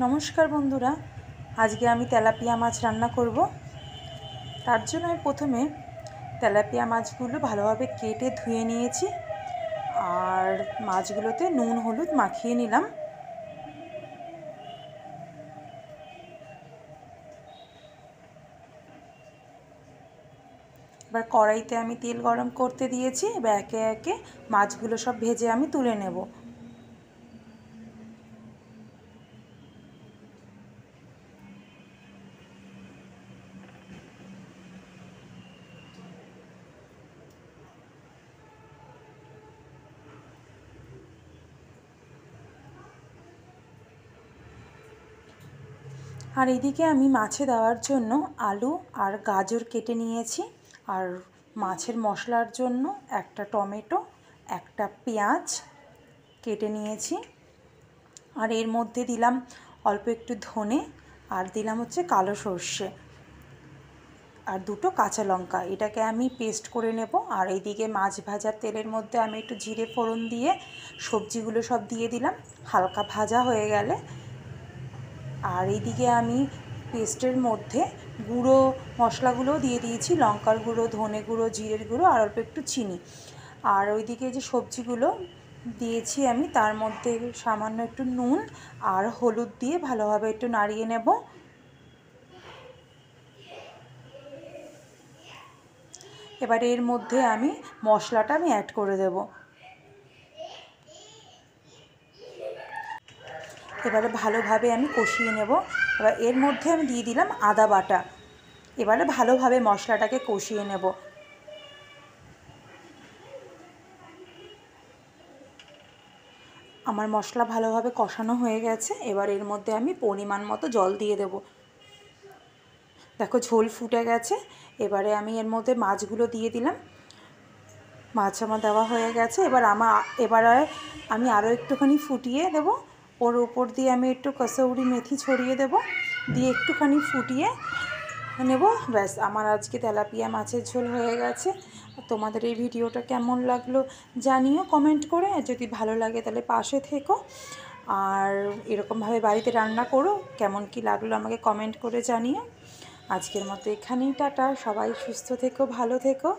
নমস্কার বন্ধুরা, আজকে আমি তেলাপিয়া মাছ রান্না করব। তার জন্য আমি প্রথমে তেলাপিয়া মাছগুলো ভালোভাবে কেটে ধুয়ে নিয়েছি আর মাছগুলোতে নুন হলুদ মাখিয়ে নিলাম। এবার কড়াইতে আমি তেল গরম করতে দিয়েছি। এবার একে একে মাছগুলো সব ভেজে আমি তুলে নেব। আর এদিকে আমি মাছে দেওয়ার জন্য আলু আর গাজর কেটে নিয়েছি, আর মাছের মশলার জন্য একটা টমেটো, একটা পেঁয়াজ কেটে নিয়েছি। আর এর মধ্যে দিলাম অল্প একটু ধনে, আর দিলাম হচ্ছে কালো সর্ষে, আর দুটো কাঁচা লঙ্কা। এটাকে আমি পেস্ট করে নেব। আর এইদিকে মাছ ভাজার তেলের মধ্যে আমি একটু জিরে ফোড়ন দিয়ে সবজিগুলো সব দিয়ে দিলাম হালকা ভাজা হয়ে গেলে। আর এইদিকে আমি পেস্টের মধ্যে গুঁড়ো মশলাগুলোও দিয়ে দিয়েছি, লঙ্কার গুঁড়ো, ধনে গুঁড়ো, জিরের গুঁড়ো আর অল্প একটু চিনি। আর ওইদিকে যে সবজিগুলো দিয়েছি আমি, তার মধ্যে সামান্য একটু নুন আর হলুদ দিয়ে ভালোভাবে একটু নাড়িয়ে নেব। এবার এর মধ্যে আমি মশলাটা অ্যাড করে দেব। এবারে ভালোভাবে আমি কষিয়ে নেব। এবার এর মধ্যে আমি দিয়ে দিলাম আদা বাটা। এবারে ভালোভাবে মশলাটাকে কষিয়ে নেব। আমার মশলা ভালোভাবে কষানো হয়ে গেছে। এবার এর মধ্যে আমি পরিমাণ মতো জল দিয়ে দেব। দেখো ঝোল ফুটে গেছে। এবারে আমি এর মধ্যে মাছগুলো দিয়ে দিলাম। মাছ আমার দেওয়া হয়ে গেছে। এবারে আমি আরও একটুখানি ফুটিয়ে দেব। ওর উপর দিয়ে আমি একটু কসৌরি মেথি ছড়িয়ে দেব, দিয়ে একটুখানি ফুটিয়ে নেব। ব্যাস, আমার আজকে তেলাপিয়া মাছের ঝোল হয়ে গেছে। তোমাদের এই ভিডিওটা কেমন লাগলো জানিও কমেন্ট করে। যদি ভালো লাগে তাহলে পাশে থেকো, আর এরকমভাবে বাড়িতে রান্না করো। কেমন কি লাগলো আমাকে কমেন্ট করে জানিও। আজকের মতো এখানেই টাটা। সবাই সুস্থ থেকো, ভালো থেকো।